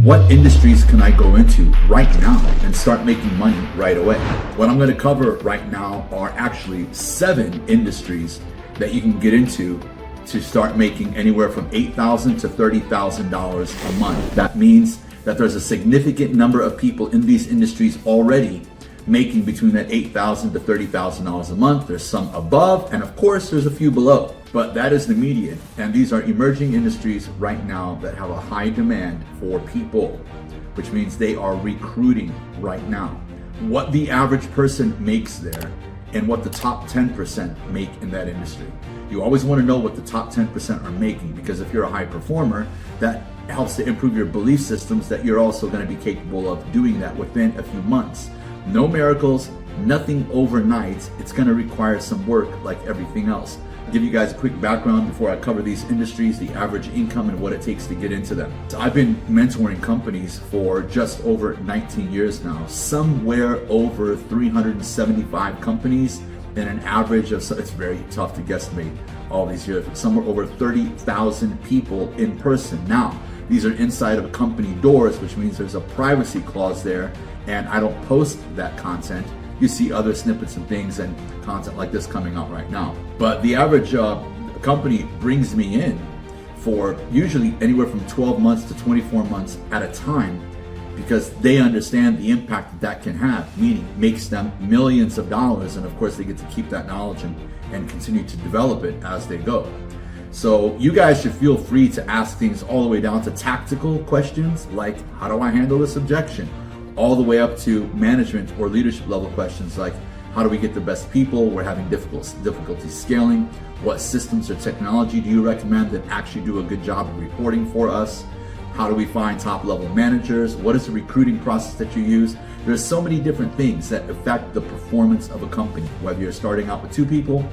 what industries can I go into right now and start making money right away? What I'm going to cover right now are actually 7 industries that you can get into to start making anywhere from $8,000 to $30,000 a month. That means that there's a significant number of people in these industries already making between that $8,000 to $30,000 a month. There's some above, and of course there's a few below, but that is the median. And these are emerging industries right now that have a high demand for people, which means they are recruiting right now. What the average person makes there and what the top 10% make in that industry. You always want to know what the top 10% are making, because if you're a high performer, that helps to improve your belief systems that you're also going to be capable of doing that within a few months. No miracles, nothing overnight. It's going to require some work like everything else. I'll give you guys a quick background before I cover these industries, the average income and what it takes to get into them. So I've been mentoring companies for just over 19 years now, somewhere over 375 companies, and an average of, it's very tough to guesstimate all these years, somewhere over 30,000 people in person. Now, these are inside of a company doors, which means there's a privacy clause there, and I don't post that content. You see other snippets and things and content like this coming out right now. But the average company brings me in for usually anywhere from 12 months to 24 months at a time, because they understand the impact that can have, meaning makes them millions of dollars, and of course they get to keep that knowledge and continue to develop it as they go. So you guys should feel free to ask things all the way down to tactical questions like, how do I handle this objection? All the way up to management or leadership level questions like, how do we get the best people? We're having difficulty scaling. What systems or technology do you recommend that actually do a good job of reporting for us? How do we find top level managers? What is the recruiting process that you use? There's so many different things that affect the performance of a company, whether you're starting out with 2 people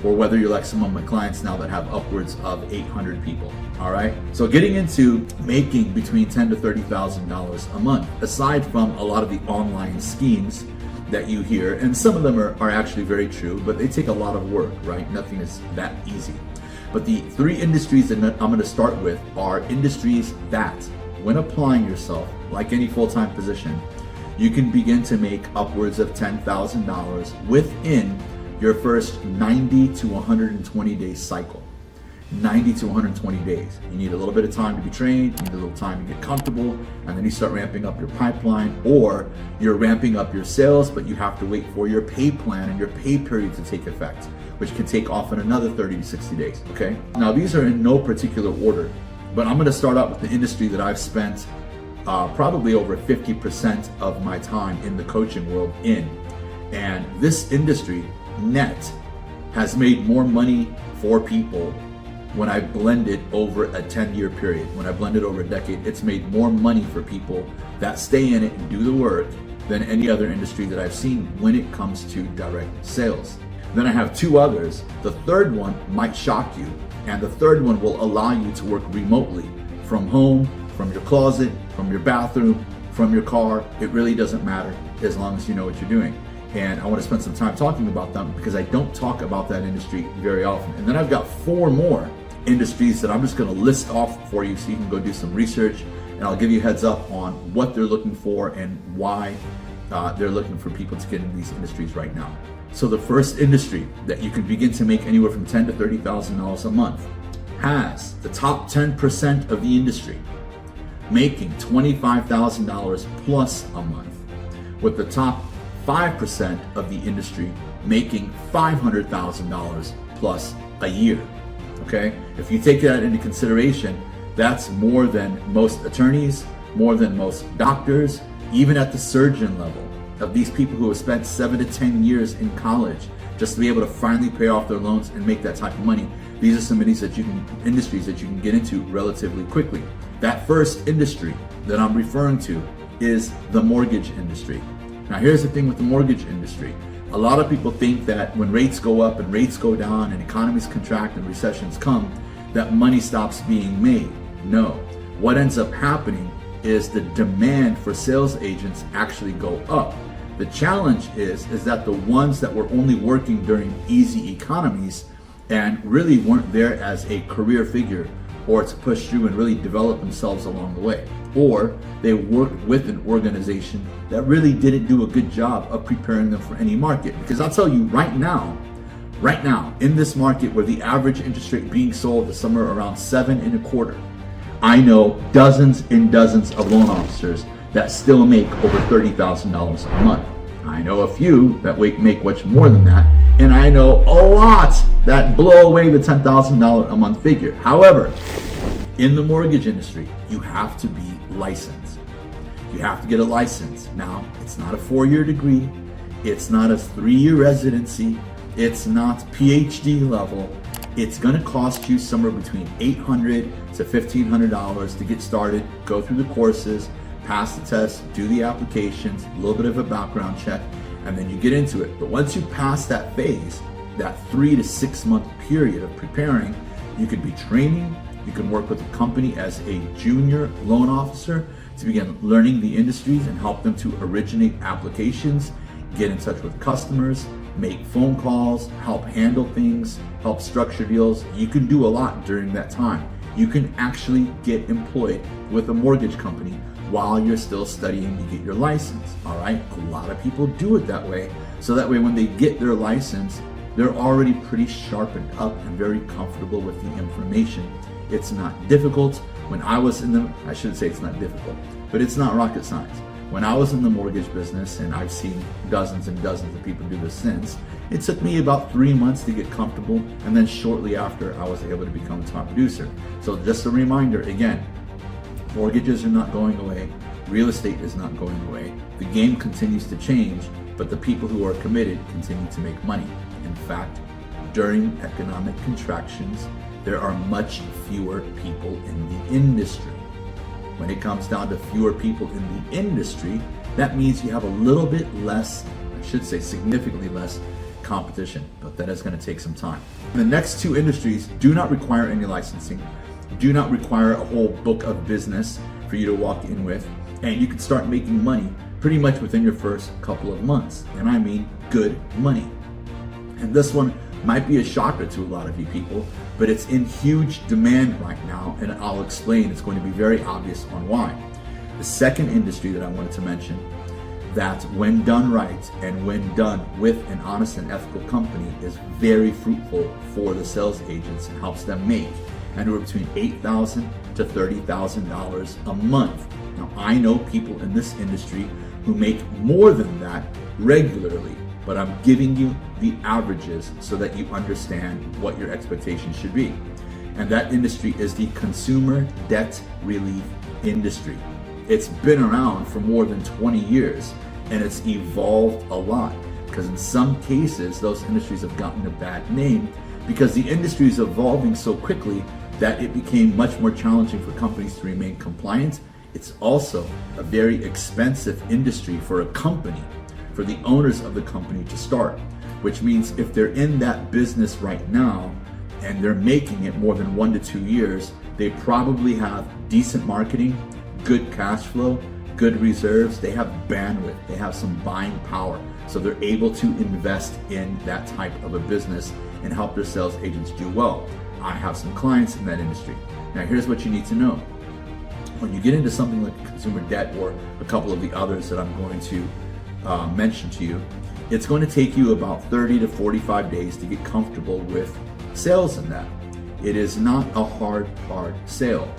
or whether you're like some of my clients now that have upwards of 800 people. All right. So getting into making between $10,000 to $30,000 a month, aside from a lot of the online schemes that you hear, and some of them are actually very true, but they take a lot of work, right? Nothing is that easy. But the 3 industries that I'm going to start with are industries that, when applying yourself, like any full-time position, you can begin to make upwards of $10,000 within your first 90 to 120 day cycle. 90 to 120 days. You need a little bit of time to be trained, you need a little time to get comfortable, and then you start ramping up your pipeline, or you're ramping up your sales, but you have to wait for your pay plan and your pay period to take effect, which can take often another 30 to 60 days, okay? Now these are in no particular order, but I'm gonna start out with the industry that I've spent probably over 50% of my time in the coaching world in. And this industry, net, has made more money for people when I blend it over a 10-year period. When I blend it over a decade, it's made more money for people that stay in it and do the work than any other industry that I've seen when it comes to direct sales. Then I have 2 others. The third one might shock you, and the third one will allow you to work remotely from home, from your closet, from your bathroom, from your car. It really doesn't matter as long as you know what you're doing. And I want to spend some time talking about them because I don't talk about that industry very often. And then I've got 4 more industries that I'm just going to list off for you so you can go do some research, and I'll give you a heads up on what they're looking for and why they're looking for people to get into these industries right now. So the first industry that you can begin to make anywhere from $10,000 to $30,000 a month has the top 10% of the industry making $25,000 plus a month, with the top 5% of the industry making $500,000 plus a year. Okay, if you take that into consideration, that's more than most attorneys, more than most doctors, even at the surgeon level, of these people who have spent 7 to 10 years in college just to be able to finally pay off their loans and make that type of money. These are some industries that you can get into relatively quickly. That first industry that I'm referring to is the mortgage industry. Now here's the thing with the mortgage industry. A lot of people think that when rates go up and rates go down and economies contract and recessions come, that money stops being made. No. What ends up happening is the demand for sales agents actually go up. The challenge is that the ones that were only working during easy economies and really weren't there as a career figure or to push through and really develop themselves along the way, or they worked with an organization that really didn't do a good job of preparing them for any market. Because I'll tell you right now, in this market where the average interest rate being sold is somewhere around 7.25%, I know dozens and dozens of loan officers that still make over $30,000 a month. I know a few that make much more than that, and I know a lot that blow away the $10,000 a month figure. However, in the mortgage industry, you have to be licensed. You have to get a license. Now, it's not a 4-year degree. It's not a 3-year residency. It's not PhD level. It's gonna cost you somewhere between $800 to $1,500 to get started, go through the courses, pass the test, do the applications, a little bit of a background check, and then you get into it. But once you pass that phase, that 3 to 6 month period of preparing, you could be training, you can work with a company as a junior loan officer to begin learning the industries and help them to originate applications, get in touch with customers, make phone calls, help handle things, help structure deals. You can do a lot during that time. You can actually get employed with a mortgage company while you're still studying to get your license, all right? A lot of people do it that way, so that way when they get their license, they're already pretty sharpened up and very comfortable with the information. It's not difficult. When I was in the, I shouldn't say it's not difficult, but it's not rocket science. When I was in the mortgage business, and I've seen dozens and dozens of people do this since, it took me about 3 months to get comfortable, and then shortly after, I was able to become a top producer. So just a reminder, again, mortgages are not going away. Real estate is not going away. The game continues to change, but the people who are committed continue to make money. In fact, during economic contractions, there are much fewer people in the industry. When it comes down to fewer people in the industry, that means you have a little bit less, I should say significantly less competition, but that is going to take some time. The next two industries do not require any licensing, do not require a whole book of business for you to walk in with, and you can start making money pretty much within your first couple of months. And I mean good money. And this one might be a shocker to a lot of you people, but it's in huge demand right now, and I'll explain. It's going to be very obvious on why. The second industry that I wanted to mention, that when done right and when done with an honest and ethical company, is very fruitful for the sales agents and helps them make anywhere between $8,000 to $30,000 a month. Now, I know people in this industry who make more than that regularly, but I'm giving you the averages so that you understand what your expectations should be. And that industry is the consumer debt relief industry. It's been around for more than 20 years, and it's evolved a lot, because in some cases, those industries have gotten a bad name because the industry is evolving so quickly that it became much more challenging for companies to remain compliant. It's also a very expensive industry for a company, for the owners of the company to start, which means if they're in that business right now and they're making it more than 1 to 2 years, they probably have decent marketing, good cash flow, good reserves, they have bandwidth, they have some buying power. So they're able to invest in that type of a business and help their sales agents do well. I have some clients in that industry. Now here's what you need to know. When you get into something like consumer debt or a couple of the others that I'm going to mention to you, it's going to take you about 30 to 45 days to get comfortable with sales in that. It is not a hard sale.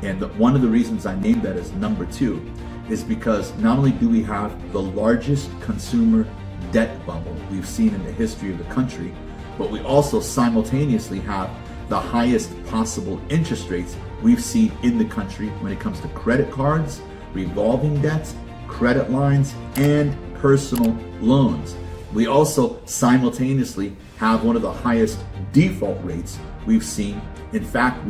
And one of the reasons I named that as number 2 is because not only do we have the largest consumer debt bubble we've seen in the history of the country, but we also simultaneously have the highest possible interest rates we've seen in the country when it comes to credit cards, revolving debts, credit lines, and personal loans. We also simultaneously have one of the highest default rates we've seen. In fact,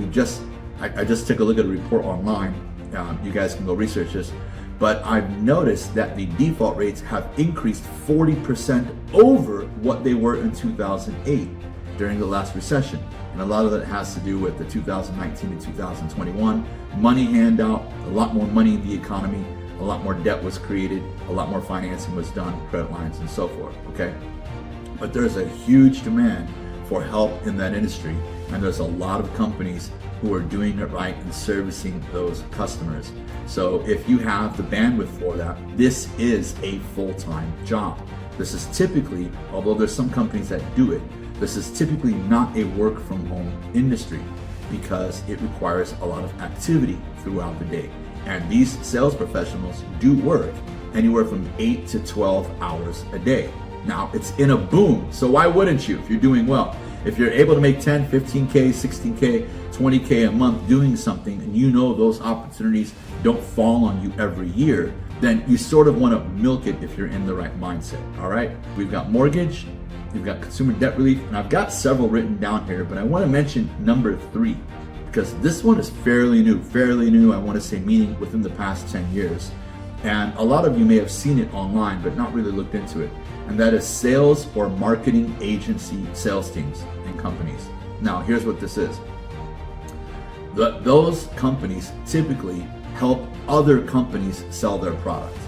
I just took a look at a report online. You guys can go research this, but I've noticed that the default rates have increased 40% over what they were in 2008 during the last recession. And a lot of that has to do with the 2019 to 2021 money handout, a lot more money in the economy, a lot more debt was created, a lot more financing was done, credit lines and so forth, okay? But there's a huge demand for help in that industry. And there's a lot of companies who are doing it right and servicing those customers. So if you have the bandwidth for that, this is a full-time job. This is typically, although there's some companies that do it, this is typically not a work from home industry because it requires a lot of activity throughout the day. And these sales professionals do work anywhere from 8 to 12 hours a day. Now, it's in a boom, so why wouldn't you if you're doing well? If you're able to make 10, 15K, 16K, 20K a month doing something, and you know those opportunities don't fall on you every year, then you sort of want to milk it if you're in the right mindset, all right? We've got mortgage, we've got consumer debt relief, and I've got several written down here, but I want to mention number 3, because this one is fairly new, I want to say meaning within the past 10 years. And a lot of you may have seen it online, but not really looked into it. And that is sales or marketing agency sales teams and companies. Now, here's what this is. Those companies typically help other companies sell their products,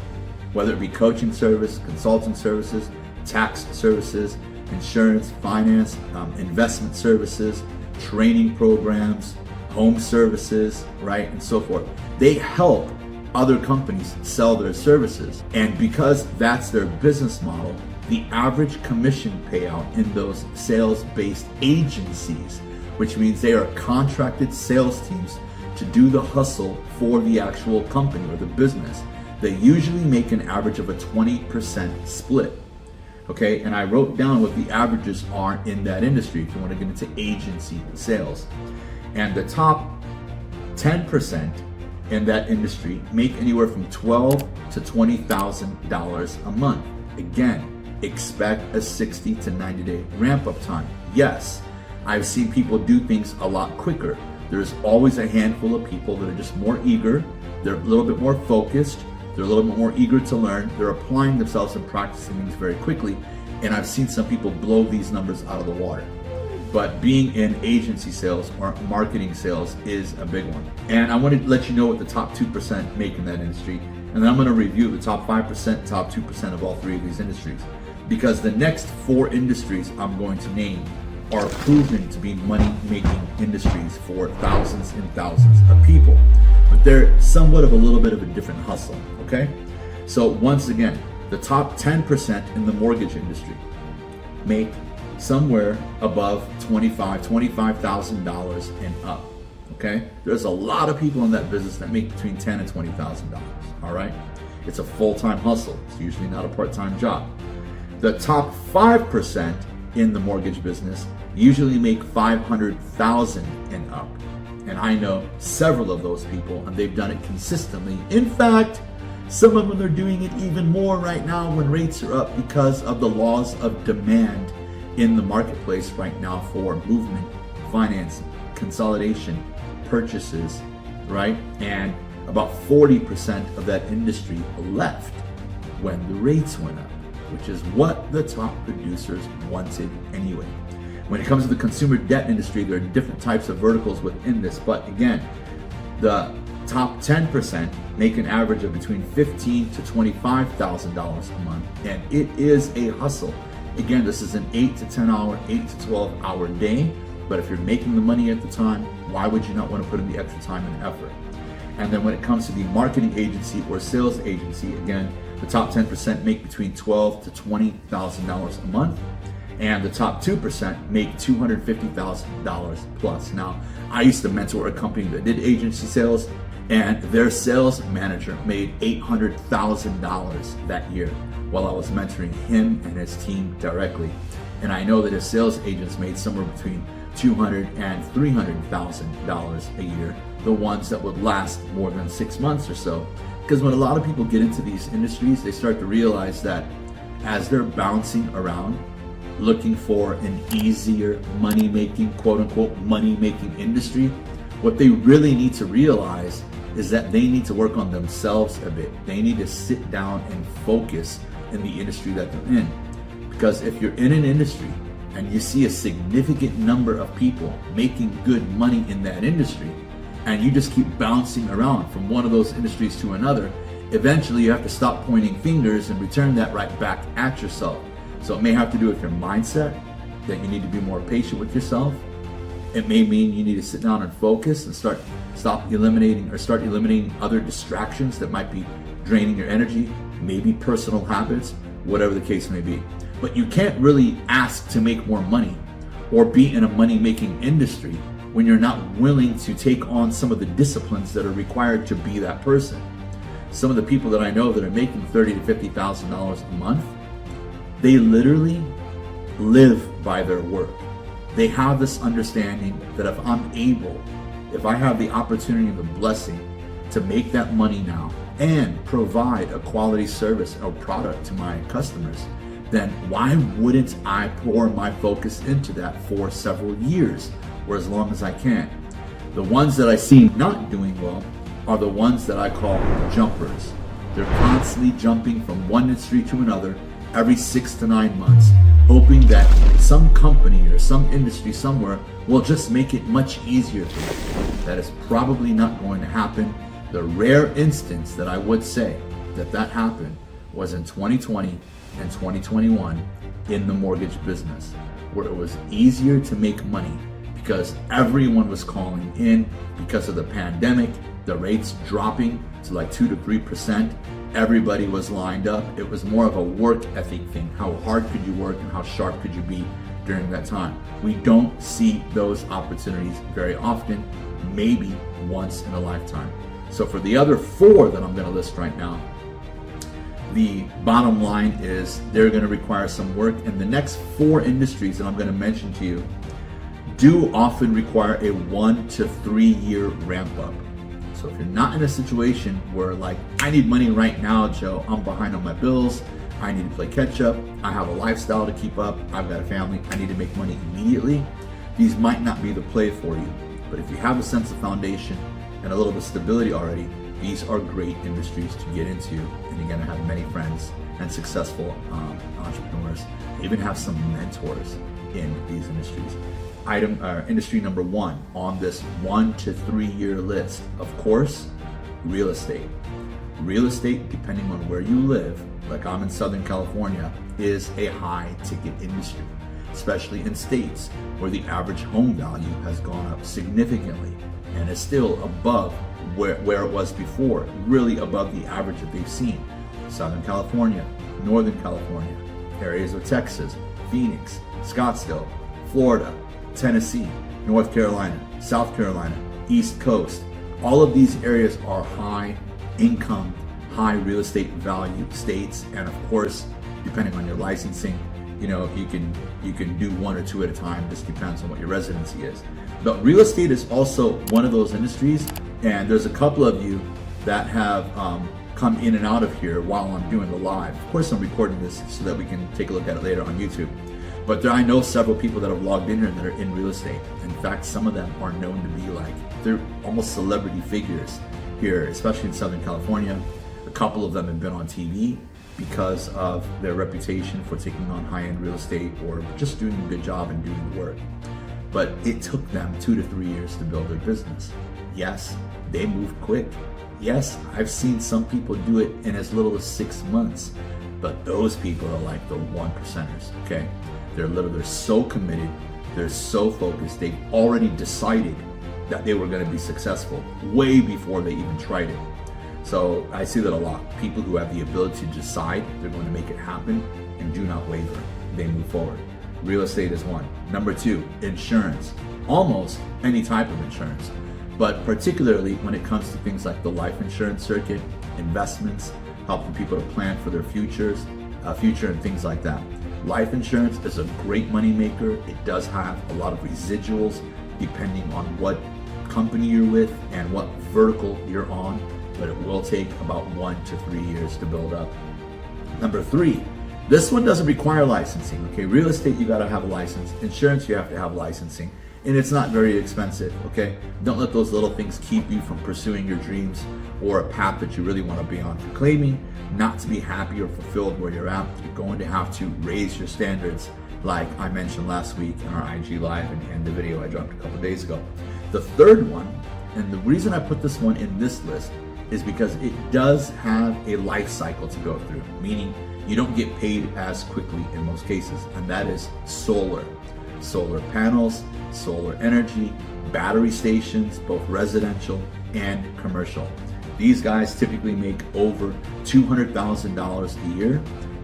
whether it be coaching service, consulting services, tax services, insurance, finance, investment services, training programs, home services, right, and so forth. They help other companies sell their services. And because that's their business model, the average commission payout in those sales-based agencies, which means they are contracted sales teams to do the hustle for the actual company or the business, they usually make an average of a 20% split. Okay, and I wrote down what the averages are in that industry if you want to get into agency sales. And the top 10% in that industry make anywhere from $12,000 to $20,000 a month. Again, expect a 60 to 90 day ramp up time. Yes, I've seen people do things a lot quicker. There's always a handful of people that are just more eager, they're a little bit more focused, they're a little bit more eager to learn, they're applying themselves and practicing things very quickly, and I've seen some people blow these numbers out of the water. But being in agency sales or marketing sales is a big one. And I want to let you know what the top 2% make in that industry, and then I'm going to review the top 5%, top 2% of all 3 of these industries, because the next 4 industries I'm going to name are proven to be money-making industries for thousands and thousands of people. But they're somewhat of a little bit of a different hustle, okay? So once again, the top 10% in the mortgage industry make somewhere above $25,000 and up, okay? There's a lot of people in that business that make between $10,000 and $20,000, all right? It's a full-time hustle. It's usually not a part-time job. The top 5% in the mortgage business usually make $500,000 and up. And I know several of those people, and they've done it consistently. In fact, some of them are doing it even more right now when rates are up because of the laws of demand in the marketplace right now for movement, finance, consolidation, purchases, right? And about 40% of that industry left when the rates went up, which is what the top producers wanted anyway. When it comes to the consumer debt industry, there are different types of verticals within this, but again, the top 10% make an average of between $15,000 to $25,000 a month, and it is a hustle. Again, this is an 8 to 10 hour, 8 to 12 hour day, but if you're making the money at the time, why would you not want to put in the extra time and effort? And then when it comes to the marketing agency or sales agency, again, the top 10% make between $12,000 to $20,000 a month, and the top 2% make $250,000 plus. Now, I used to mentor a company that did agency sales, and their sales manager made $800,000 that year while I was mentoring him and his team directly. And I know that his sales agents made somewhere between $200,000 and $300,000 a year, the ones that would last more than 6 months or so. Because when a lot of people get into these industries, they start to realize that as they're bouncing around, looking for an easier money-making, quote-unquote, money-making industry, what they really need to realize is that they need to work on themselves a bit. They need to sit down and focus in the industry that they're in. Because if you're in an industry and you see a significant number of people making good money in that industry, and you just keep bouncing around from one of those industries to another, eventually you have to stop pointing fingers and return that right back at yourself. So it may have to do with your mindset, that you need to be more patient with yourself. It may mean you need to sit down and focus and start eliminating other distractions that might be draining your energy, maybe personal habits, whatever the case may be. But you can't really ask to make more money or be in a money-making industry when you're not willing to take on some of the disciplines that are required to be that person. Some of the people that I know that are making $30,000 to $50,000 a month, they literally live by their work. They have this understanding that if I have the opportunity and the blessing to make that money now and provide a quality service or product to my customers, then why wouldn't I pour my focus into that for several years or as long as I can? The ones that I see not doing well are the ones that I call jumpers. They're constantly jumping from one industry to another every 6 to 9 months, hoping that some company or some industry somewhere will just make it much easier for them. That is probably not going to happen. The rare instance that I would say that happened was in 2020 and 2021 in the mortgage business, where it was easier to make money because everyone was calling in because of the pandemic, the rates dropping to like 2 to 3%. Everybody was lined up. It was more of a work ethic thing. How hard could you work and how sharp could you be during that time? We don't see those opportunities very often, maybe once in a lifetime. So for the other 4 that I'm going to list right now, the bottom line is they're going to require some work. And the next 4 industries that I'm going to mention to you do often require a 1 to 3 year ramp up. So if you're not in a situation where like, I need money right now, Joe, I'm behind on my bills, I need to play catch up, I have a lifestyle to keep up, I've got a family, I need to make money immediately, these might not be the play for you. But if you have a sense of foundation and a little bit of stability already, these are great industries to get into, and you're going to have many friends and successful entrepreneurs. They even have some mentors in these industries. Industry number 1 on this 1 to 3 year list, of course, real estate. Real estate, depending on where you live, like I'm in Southern California, is a high ticket industry, especially in states where the average home value has gone up significantly and is still above where it was before, really above the average that they've seen. Southern California, Northern California, areas of Texas, Phoenix, Scottsdale, Florida, Tennessee, North Carolina, South Carolina, East Coast. All of these areas are high income, high real estate value states. And of course, depending on your licensing, you can do 1 or 2 at a time. This depends on what your residency is. But real estate is also one of those industries, and there's a couple of you that have come in and out of here while I'm doing the live. Of course, I'm recording this so that we can take a look at it later on YouTube. But I know several people that have logged in here that are in real estate. In fact, some of them are known to be they're almost celebrity figures here, especially in Southern California. A couple of them have been on TV because of their reputation for taking on high-end real estate or just doing a good job and doing the work. But it took them 2 to 3 years to build their business. Yes, they move quick. Yes, I've seen some people do it in as little as 6 months, but those people are like the 1%ers, okay? They're so committed, they're so focused, they've already decided that they were gonna be successful way before they even tried it. So I see that a lot. People who have the ability to decide they're going to make it happen and do not waver, they move forward. Real estate is 1. Number 2, insurance. Almost any type of insurance, but particularly when it comes to things like the life insurance circuit, investments, helping people to plan for their future and things like that. Life insurance is a great money maker. It does have a lot of residuals depending on what company you're with and what vertical you're on, but it will take about 1 to 3 years to build up. Number 3, this one doesn't require licensing. Okay, real estate, you gotta have a license. Insurance, you have to have licensing, and it's not very expensive. Okay, don't let those little things keep you from pursuing your dreams or a path that you really want to be on. For claiming not to be happy or fulfilled where you're at, you're going to have to raise your standards, like I mentioned last week in our IG Live and the video I dropped a couple days ago. The third one, and the reason I put this one in this list, is because it does have a life cycle to go through, meaning you don't get paid as quickly in most cases, and that is solar. solar panels, solar energy, battery stations, both residential and commercial. These guys typically make over $200,000 a year,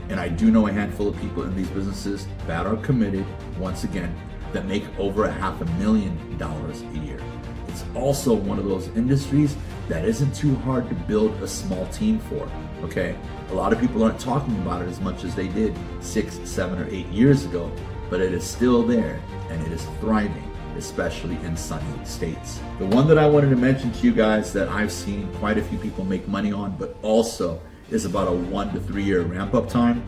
and I do know a handful of people in these businesses that are committed, once again, that make over $500,000 a year. It's also one of those industries that isn't too hard to build a small team for, okay? A lot of people aren't talking about it as much as they did 6, 7, or 8 years ago, but it is still there and it is thriving, especially in sunny states. The one that I wanted to mention to you guys that I've seen quite a few people make money on, but also is about a 1 to 3 year ramp up time,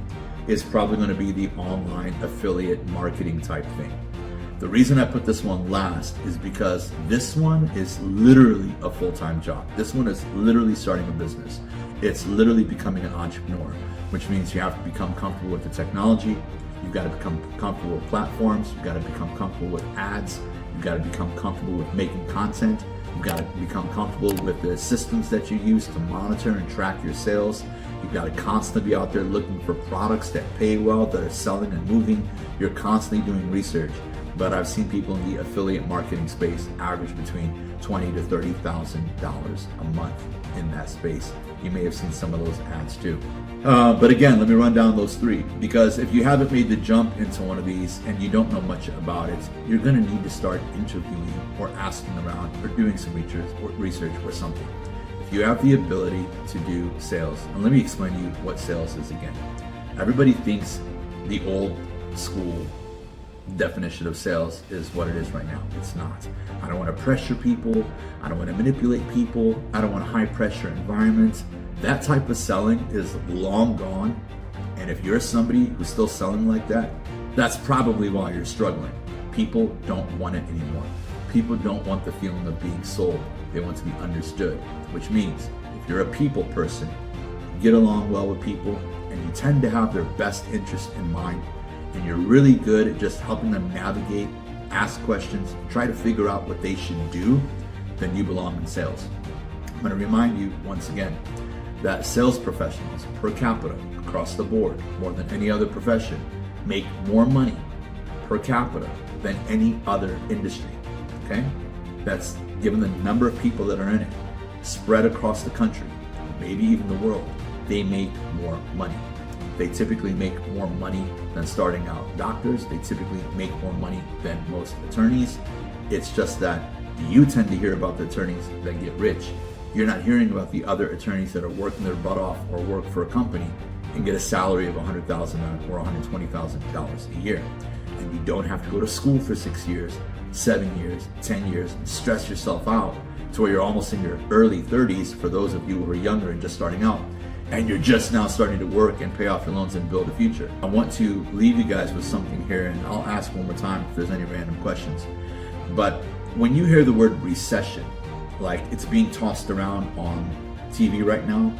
is probably going to be the online affiliate marketing type thing. The reason I put this one last is because this one is literally a full-time job. This one is literally starting a business. It's literally becoming an entrepreneur, which means you have to become comfortable with the technology. You've got to become comfortable with platforms. You've got to become comfortable with ads. You've got to become comfortable with making content. You've got to become comfortable with the systems that you use to monitor and track your sales. You've got to constantly be out there looking for products that pay well, that are selling and moving. You're constantly doing research. But I've seen people in the affiliate marketing space average between $20,000 to $30,000 a month in that space. You may have seen some of those ads too. But again, let me run down those three, because if you haven't made the jump into one of these and you don't know much about it, you're going to need to start interviewing or asking around or doing some research or something. If you have the ability to do sales, and let me explain to you what sales is again. Everybody thinks the old school definition of sales is what it is right now. It's not. I don't want to pressure people. I don't want to manipulate people. I don't want high pressure environments. That type of selling is long gone. And if you're somebody who's still selling like that, that's probably why you're struggling. People don't want it anymore. People don't want the feeling of being sold. They want to be understood, which means if you're a people person, you get along well with people and you tend to have their best interest in mind, and you're really good at just helping them navigate, ask questions, try to figure out what they should do, then you belong in sales. I'm going to remind you once again that sales professionals per capita across the board, more than any other profession, make more money per capita than any other industry, okay? That's given the number of people that are in it, spread across the country, maybe even the world, they make more money. They typically make more money than starting out doctors. They typically make more money than most attorneys. It's just that you tend to hear about the attorneys that get rich. You're not hearing about the other attorneys that are working their butt off or work for a company and get a salary of $100,000 or $120,000 a year. And you don't have to go to school for 6 years, 7 years, 10 years, and stress yourself out to where you're almost in your early 30s for those of you who are younger and just starting out. And you're just now starting to work and pay off your loans and build a future. I want to leave you guys with something here, and I'll ask one more time if there's any random questions. But when you hear the word recession, like it's being tossed around on TV right now,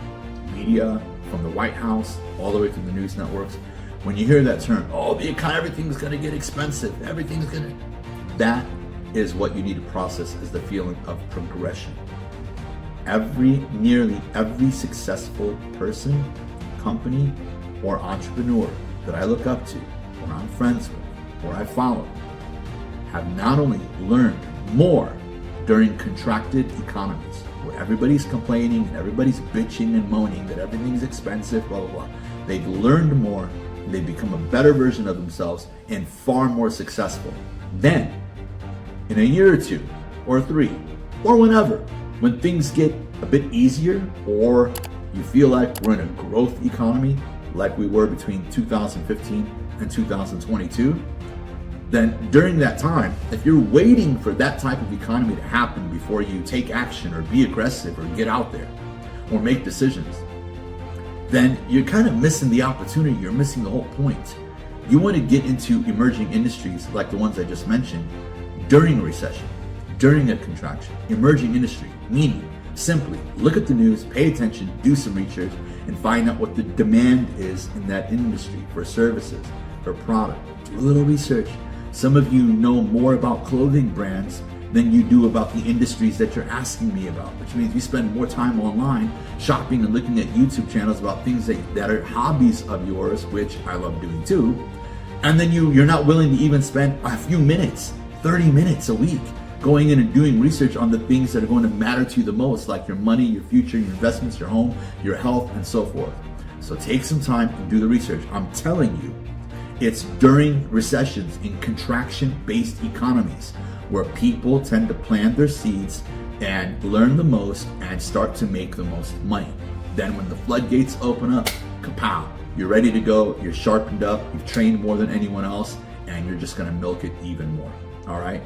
media, from the White House all the way to the news networks, when you hear that term, oh, the economy, everything's gonna get expensive, that is what you need to process as the feeling of progression. Nearly every successful person, company, or entrepreneur that I look up to, or I'm friends with, or I follow, have not only learned more during contracted economies, where everybody's complaining and everybody's bitching and moaning that everything's expensive, blah, blah, blah. They've learned more, they've become a better version of themselves and far more successful. Then, in a year or 2, or 3, or whenever, when things get a bit easier, or you feel like we're in a growth economy like we were between 2015 and 2022, then during that time, if you're waiting for that type of economy to happen before you take action or be aggressive or get out there or make decisions, then you're kind of missing the opportunity. You're missing the whole point. You want to get into emerging industries like the ones I just mentioned during a recession, during a contraction. Emerging industry, meaning simply look at the news, pay attention, do some research, and find out what the demand is in that industry for services, for product. Do a little research. Some of you know more about clothing brands than you do about the industries that you're asking me about, which means you spend more time online shopping and looking at YouTube channels about things that are hobbies of yours, which I love doing too, And then you're not willing to even spend a few minutes, 30 minutes a week, going in and doing research on the things that are going to matter to you the most, like your money, your future, your investments, your home, your health, and so forth. So take some time and do the research. I'm telling you, it's during recessions in contraction-based economies where people tend to plant their seeds and learn the most and start to make the most money. Then when the floodgates open up, kapow, you're ready to go, you're sharpened up, you've trained more than anyone else, and you're just gonna milk it even more, all right?